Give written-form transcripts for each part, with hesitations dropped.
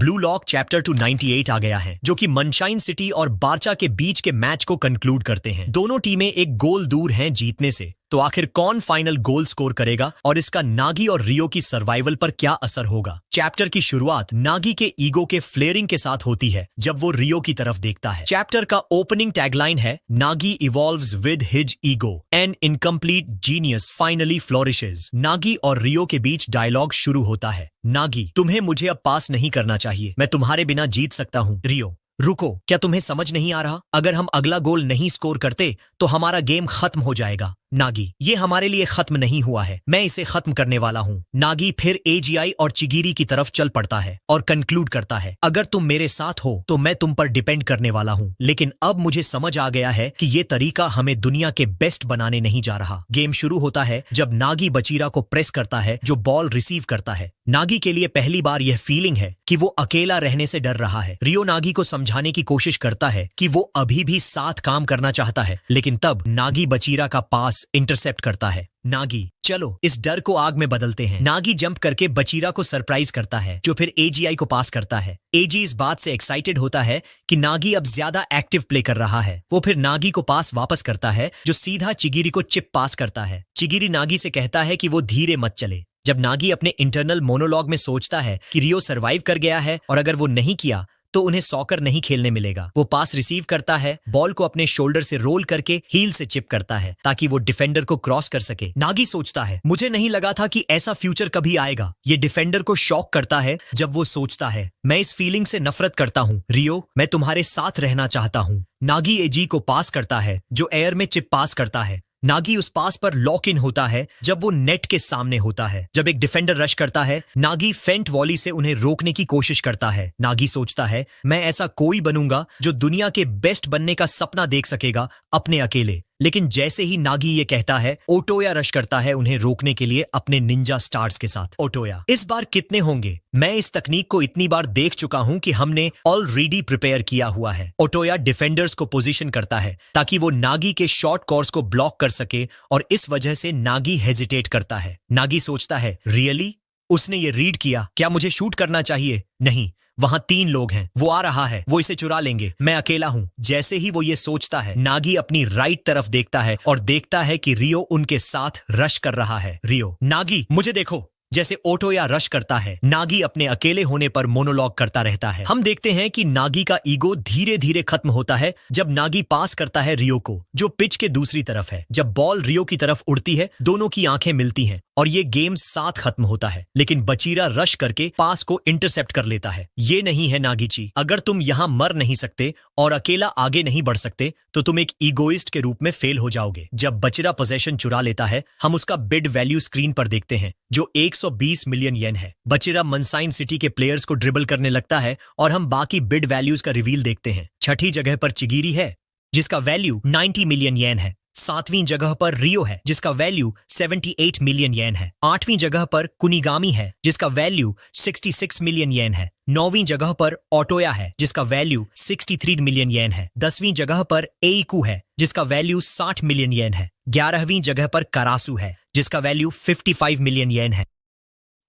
Blue lock chapter 298 आ गया है, जो कि मनशाइन सिटी और बारचा के बीच के मैच को कंक्लूड करते हैं। दोनों टीमें एक गोल दूर हैं जीतने से। तो आखिर कौन फाइनल गोल स्कोर करेगा और इसका नागी और रियो की सर्वाइवल पर क्या असर होगा? चैप्टर की शुरुआत नागी के ईगो के फ्लेयरिंग के साथ होती है जब वो रियो की तरफ देखता है। चैप्टर का ओपनिंग टैगलाइन है, Nagi evolves with his ego, an incomplete genius finally flourishes. Nagi और रियो के बीच डायलॉग शुरू होता है। नागी, तुम्हें मुझे अब पास नहीं करना चाहिए, मैं तुम्हारे बिना जीत सकता हूँ। रियो, रुको, क्या तुम्हें समझ नहीं आ रहा? अगर हम अगला गोल नहीं स्कोर करते तो हमारा गेम खत्म हो जाएगा। नागी, ये हमारे लिए खत्म नहीं हुआ है, मैं इसे खत्म करने वाला हूँ। नागी फिर एजीआई और चिगिरी की तरफ चल पड़ता है और कंक्लूड करता है, अगर तुम मेरे साथ हो तो मैं तुम पर डिपेंड करने वाला हूँ, लेकिन अब मुझे समझ आ गया है कि ये तरीका हमें दुनिया के बेस्ट बनाने नहीं जा रहा। गेम शुरू होता है जब नागी बचीरा को प्रेस करता है, जो बॉल रिसीव करता है। नागी के लिए पहली बार यह फीलिंग है कि वो अकेला रहने से डर रहा है। रियो नागी को समझाने की कोशिश करता है कि वो अभी भी साथ काम करना चाहता है, लेकिन तब नागी बचीरा का पास इंटरसेप्ट करता है। नागी, चलो इस डर को आग में बदलते हैं। नागी जंप करके बचीरा को सरप्राइज करता है, जो फिर एजीआई को पास करता है। एजी इस बात से एक्साइटेड होता है कि नागी अब ज्यादा एक्टिव प्ले कर रहा है। वो फिर नागी को पास वापस करता है, जो सीधा चिगिरी को चिप पास करता है। चिगिरी नागी से कहता है कि वो धीरे मत चले। जब नागी अपने इंटरनल मोनोलॉग में सोचता है कि रियो सरवाइव कर गया है और अगर वो नहीं किया तो उन्हें सॉकर नहीं खेलने मिलेगा, वो पास रिसीव करता है, बॉल को अपने शोल्डर से रोल करके हील से चिप करता है ताकि वो डिफेंडर को क्रॉस कर सके। नागी सोचता है, मुझे नहीं लगा था कि ऐसा फ्यूचर कभी आएगा। ये डिफेंडर को शॉक करता है जब वो सोचता है, मैं इस फीलिंग से नफरत करता हूँ। रियो, मैं तुम्हारे साथ रहना चाहता हूँ। नागी एजी को पास करता है, जो एयर में चिप पास करता है। नागी उस पास पर लॉक इन होता है जब वो नेट के सामने होता है। जब एक डिफेंडर रश करता है, नागी फेंट वॉली से उन्हें रोकने की कोशिश करता है। नागी सोचता है, मैं ऐसा कोई बनूंगा जो दुनिया के बेस्ट बनने का सपना देख सकेगा अपने अकेले। लेकिन जैसे ही नागी ये कहता है, ओटोया रश करता है उन्हें रोकने के लिए अपने निंजा स्टार्स के साथ। ओटोया, इस बार कितने होंगे? मैं इस तकनीक को इतनी बार देख चुका हूं कि हमने ऑलरेडी प्रिपेयर किया हुआ है। ओटोया डिफेंडर्स को पोजीशन करता है ताकि वो नागी के शॉर्ट कोर्स को ब्लॉक कर सके और इस वजह से नागी हेजिटेट करता है। नागी सोचता है, रियली? उसने ये रीड किया, क्या मुझे शूट करना चाहिए? नहीं, वहां 3 लोग हैं, वो आ रहा है, वो इसे चुरा लेंगे, मैं अकेला हूं। जैसे ही वो ये सोचता है, नागी अपनी राइट तरफ देखता है और देखता है कि रियो उनके साथ रश कर रहा है। रियो, नागी मुझे देखो। जैसे ओटोया रश करता है, नागी अपने अकेले होने पर मोनोलॉग करता रहता है। हम देखते हैं कि नागी का ईगो धीरे धीरे खत्म होता है जब नागी पास करता है रियो को, जो पिच के दूसरी तरफ है। जब बॉल रियो की तरफ उड़ती है, दोनों की आंखें मिलती हैं और ये गेम साथ खत्म होता है, लेकिन बचीरा रश करके पास को इंटरसेप्ट कर लेता है। ये नहीं है नागीची, अगर तुम यहाँ मर नहीं सकते और अकेला आगे नहीं बढ़ सकते तो तुम एक ईगोइस्ट के रूप में फेल हो जाओगे। जब बचीरा पोजेशन चुरा लेता है, हम उसका बिड वैल्यू स्क्रीन पर देखते हैं, जो 120 मिलियन येन है। बचीरा मनसाइन सिटी के प्लेयर्स को ड्रिबल करने लगता है और हम बाकी बिड वैल्यूज का रिवील देखते हैं। छठी जगह पर चिगिरी है, जिसका वैल्यू 90 मिलियन येन है। 7वीं जगह पर रियो है, जिसका वैल्यू 78 मिलियन येन है। 8वीं जगह पर कुनिगामी है, जिसका वैल्यू 66 मिलियन येन है। 9वीं जगह पर ओटोया है, जिसका वैल्यू 63 मिलियन येन है। 10वीं जगह पर एइकू है, जिसका वैल्यू 60 मिलियन येन है। 11वीं जगह पर करासू है, जिसका वैल्यू 55 मिलियन येन है।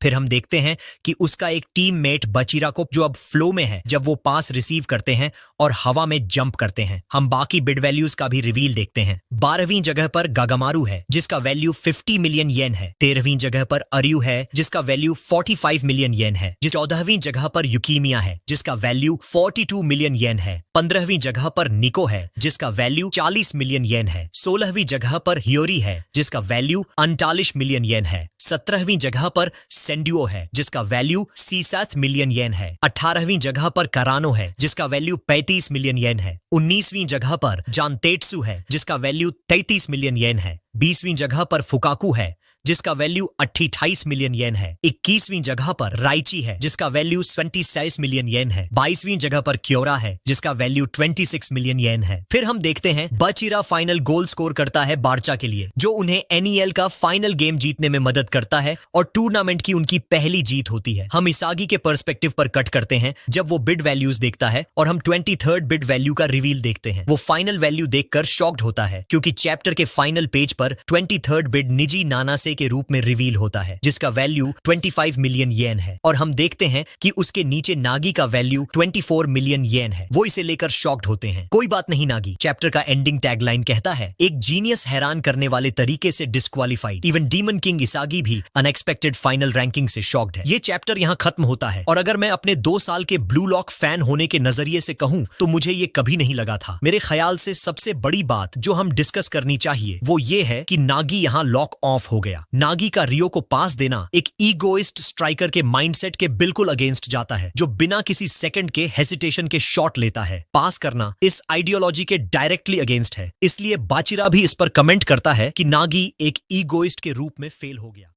फिर हम देखते हैं कि उसका एक टीममेट बचीरा को, जो अब फ्लो में है, जब वो पास रिसीव करते हैं और हवा में जंप करते हैं। हम बाकी बिड वैल्यूज का भी रिवील देखते हैं। 12वीं जगह पर गागामारू है, जिसका वैल्यू 50 मिलियन येन है। 13वीं जगह पर अरियू है, जिसका वैल्यू 45 मिलियन येन है। 14वीं जगह पर युकीमिया है, जिसका वैल्यू 42 मिलियन येन है। 15वीं जगह पर निको है, जिसका वैल्यू 40 मिलियन येन है। 16वीं जगह पर हियोरी है, जिसका वैल्यू 39 मिलियन येन है। 17वीं जगह पर सेंडुओ है, जिसका वैल्यू 67 मिलियन येन है। 18वीं जगह पर करानो है, जिसका वैल्यू 35 मिलियन येन है। 19वीं जगह पर जानतेट्सु है, जिसका वैल्यू 33 मिलियन येन है। 20वीं जगह पर फुकाकू है, जिसका वैल्यू 28 मिलियन येन है। 21वीं जगह पर राइची है, जिसका वैल्यू 26 मिलियन येन है। 22वीं जगह पर क्योरा है, जिसका वैल्यू 26 मिलियन येन है। फिर हम देखते हैं बचीरा फाइनल गोल स्कोर करता है बारचा के लिए, जो उन्हें एनईएल का फाइनल गेम जीतने में मदद करता है और टूर्नामेंट की उनकी पहली जीत होती है। हम इसागी के पर्सपेक्टिव पर कट करते हैं जब वो बिड वैल्यूज देखता है और हम 23rd बिड वैल्यू का रिवील देखते हैं। वो फाइनल वैल्यू देखकर शॉक्ड होता है, क्योंकि चैप्टर के फाइनल पेज पर 23rd बिड निजी नाना से के रूप में रिवील होता है, जिसका वैल्यू 25 मिलियन येन है, और हम देखते हैं कि उसके नीचे नागी का वैल्यू 24 मिलियन येन है। वो इसे लेकर शॉक्ड होते हैं। कोई बात नहीं नागी, चैप्टर का एंडिंग टैगलाइन कहता है, एक जीनियस हैरान करने वाले तरीके से डिस्क्वालीफाइड। इवन डीमन किंग इसागी भी अनएक्सपेक्टेड फाइनल रैंकिंग से शॉक्ड है। ये चैप्टर यहाँ खत्म होता है, और अगर मैं अपने 2 साल के ब्लू लॉक फैन होने के नजरिए से कहूं तो मुझे ये कभी नहीं लगा था। मेरे ख्याल से सबसे बड़ी बात जो हम डिस्कस करनी चाहिए वो ये है कि नागी यहाँ लॉक ऑफ हो गया। नागी का रियो को पास देना एक ईगोइस्ट स्ट्राइकर के माइंडसेट के बिल्कुल अगेंस्ट जाता है, जो बिना किसी सेकंड के हेसिटेशन के शॉट लेता है। पास करना इस आइडियोलॉजी के डायरेक्टली अगेंस्ट है। इसलिए बाचिरा भी इस पर कमेंट करता है कि नागी एक ईगोइस्ट के रूप में फेल हो गया।